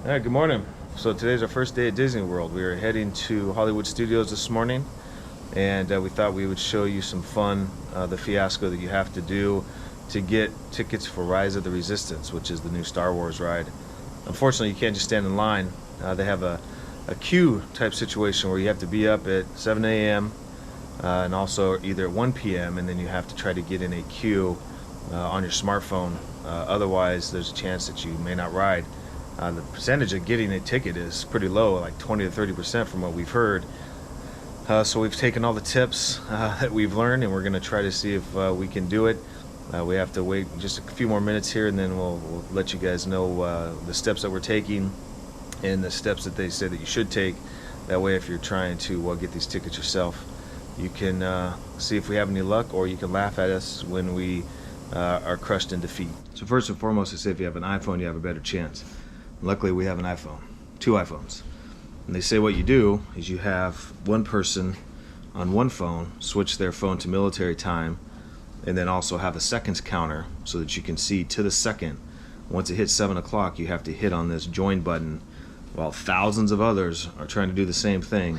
All right, good morning. So today's our first day at Disney World. We are heading to Hollywood Studios this morning, and we thought we would show you some fun, the fiasco that you have to do to get tickets for Rise of the Resistance, which is the new Star Wars ride. Unfortunately, you can't just stand in line. They have a queue type situation where you have to be up at 7 a.m. And also either at 1 p.m. and then you have to try to get in a queue on your smartphone. Otherwise, there's a chance that you may not ride. The percentage of getting a ticket is pretty low, like 20 to 30% from what we've heard. So we've taken all the tips that we've learned, and we're going to try to see if we can do it. We have to wait just a few more minutes here, and then we'll let you guys know the steps that we're taking and the steps that they say that you should take. That way, if you're trying to get these tickets yourself, you can see if we have any luck, or you can laugh at us when we are crushed in defeat. So first and foremost, they say if you have an iPhone, you have a better chance. Luckily, we have an iPhone, 2 iPhones. And they say what you do is you have one person on one phone switch their phone to military time, and then also have a seconds counter so that you can see to the second. Once it hits 7 o'clock, you have to hit on this join button while thousands of others are trying to do the same thing.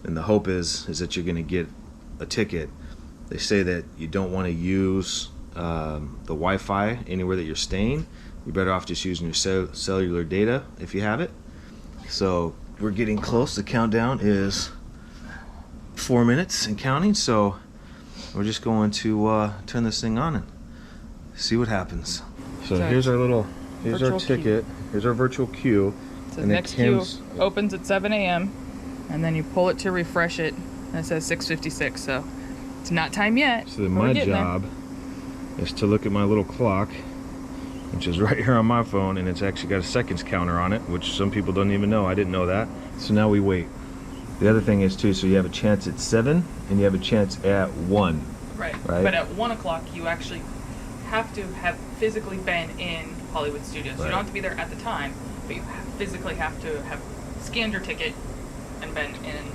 And the hope is that you're going to get a ticket. They say that you don't want to use the Wi-Fi anywhere that you're staying. You're better off just using your cellular data if you have it. So we're getting close. The countdown is 4 minutes and counting. So we're just going to turn this thing on and see what happens. So here's our ticket. Here's our virtual queue. So the next queue opens at 7 a.m. and then you pull it to refresh it, and it says 6:56. So it's not time yet. So then my job is to look at my little clock, which is right here on my phone, and it's actually got a seconds counter on it, which some people don't even know. I didn't know that. So now we wait. The other thing is too, so you have a chance at 7 and you have a chance at 1. Right. But at 1 o'clock you actually have to have physically been in Hollywood Studios. Right. You don't have to be there at the time, but you physically have to have scanned your ticket and been in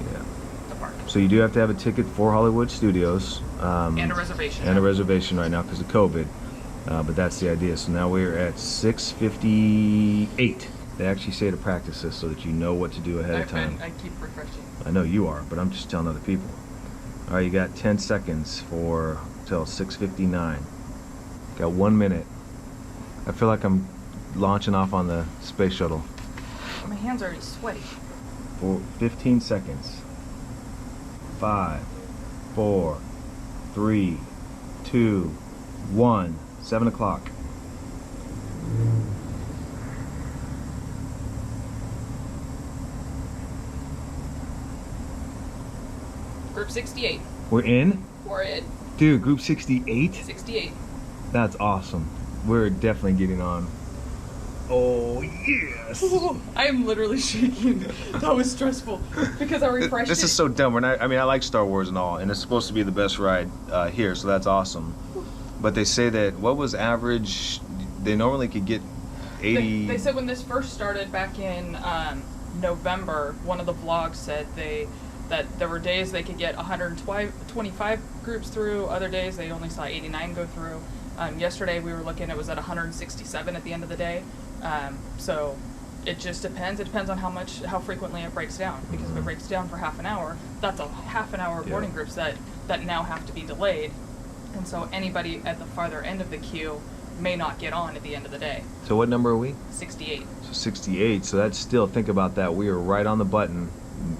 the park. So you do have to have a ticket for Hollywood Studios. And a reservation. And a reservation right now because of COVID. But that's the idea. So now we're at 6:58. They actually say to practice this so that you know what to do ahead of time. I keep refreshing. I know you are, but I'm just telling other people. All right, you got 10 seconds till 6:59. Got 1 minute. I feel like I'm launching off on the space shuttle. My hands are already sweaty. 15 seconds. 5, 4, 3, 2, 1. 7 o'clock. Group 68. We're in? We're in. Dude, group 68? 68. That's awesome. We're definitely getting on. Oh, yes! I am literally shaking. That was stressful because I refreshed This is so dumb. I like Star Wars and all, and it's supposed to be the best ride here, so that's awesome. But they say that, what was average? They normally could get 80... They said when this first started back in November, one of the vlogs said that there were days they could get 125 groups through, other days they only saw 89 go through. Yesterday we were looking, it was at 167 at the end of the day. So it just depends. It depends on how frequently it breaks down. Because if it breaks down for half an hour, that's a half an hour of boarding groups that now have to be delayed. And so anybody at the farther end of the queue may not get on at the end of the day. So what number are we? 68. So 68. So that's still, think about that. We are right on the button.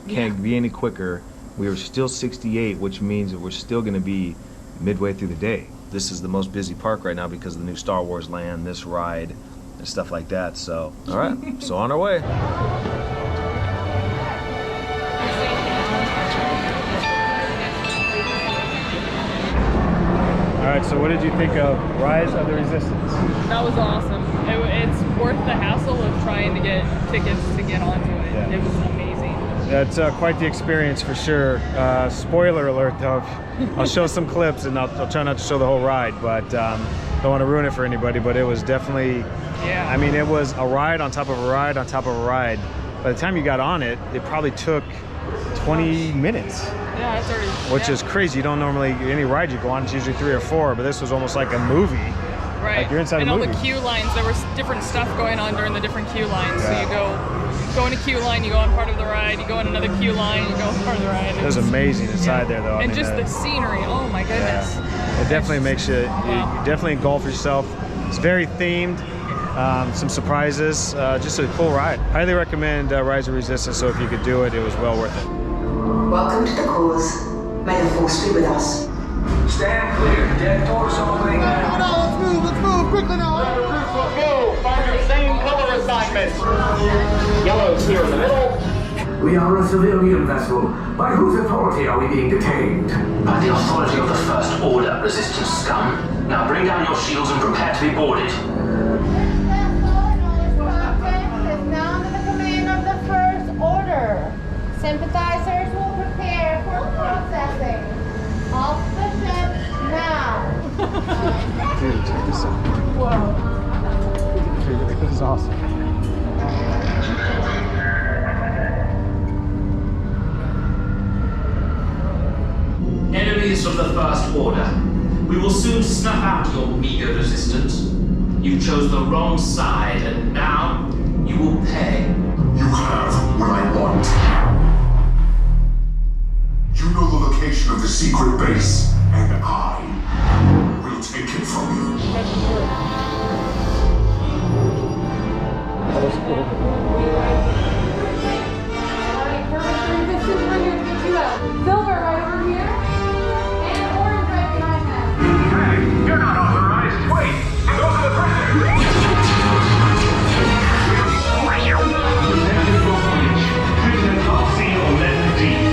Can't be any quicker. We are still 68, which means that we're still going to be midway through the day. This is the most busy park right now because of the new Star Wars land, this ride, and stuff like that. So, all right. So on our way. All right, so what did you think of Rise of the Resistance? That was awesome. It's worth the hassle of trying to get tickets to get onto it. Yeah. It was amazing. That's quite the experience for sure. Spoiler alert though, I'll show some clips and I'll try not to show the whole ride, but don't want to ruin it for anybody, but it was definitely, I mean, it was a ride on top of a ride on top of a ride. By the time you got on it, it probably took 20 minutes. Yeah, it's already... Which is crazy. You don't normally, any ride you go on, it's usually 3 or 4, but this was almost like a movie. Right. Like you're inside and a all movie. the queue lines, there was different stuff going on during the different queue lines. So you go in a queue line, you go on part of the ride, you go in another queue line, you go on part of the ride. It was amazing inside there, though. I And mean, just the scenery, oh my goodness. It definitely makes you, Wow. you definitely engulf yourself. It's very themed, some surprises, just a cool ride. Highly recommend Rise of Resistance, so if you could do it, it was well worth it. Welcome to the cause. May the force be with us. Stand clear. Dead doors opening now. Let's move quickly now. Let's move. Find your same color assignments. Yellow's here in the middle. We are a civilian vessel. By whose authority are we being detained? By the authority of the First Order, Resistance scum. Now bring down your shields and prepare to be boarded. Is now under the command of the First Order. Sympathizers will prepare for processing. Off the ship now. Dude, check this out. Whoa. Dude, this is awesome. Enemies of the First Order, we will soon snuff out your meager resistance. You chose the wrong side, and now you will pay. You have what I want. You know the location of the secret base, and I will take it from you. Alright, perfect. This is where you get you out. Silver right over here. And orange right behind that. Hey, you're not authorized. Wait, those are the prisoners. Prisoners off scene or left deep.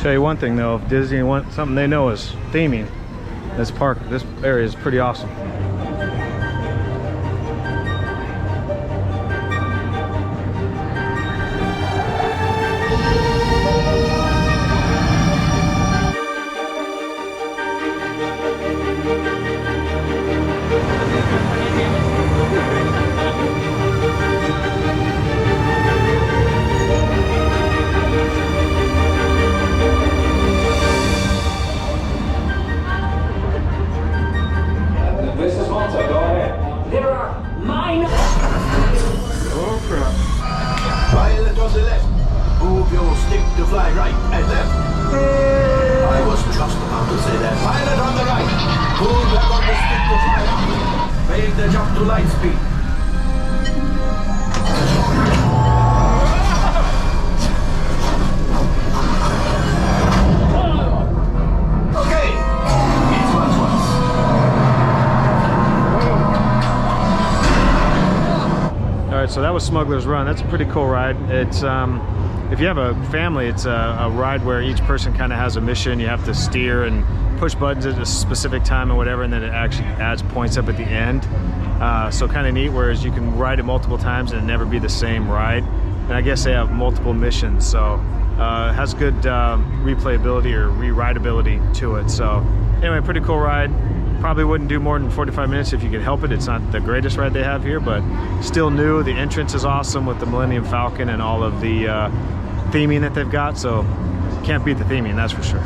Tell you one thing though, if Disney wants something they know is theming, this area is pretty awesome. Pilot on the left. Move your stick to fly right and left. I was just about to say that. Pilot on the right. Pull back on the stick to fly up. Make the jump to light speed. Okay. It's once. All right, so that was Smuggler's Run. That's a pretty cool ride. It's if you have a family, it's a ride where each person kind of has a mission. You have to steer and push buttons at a specific time or whatever, and then it actually adds points up at the end. So kind of neat, whereas you can ride it multiple times and it never be the same ride. And I guess they have multiple missions, so it has good replayability or re-rideability to it. So anyway, pretty cool ride. Probably wouldn't do more than 45 minutes if you could help it. It's not the greatest ride they have here, but still new. The entrance is awesome with the Millennium Falcon and all of the theming that they've got, so can't beat the theming, that's for sure.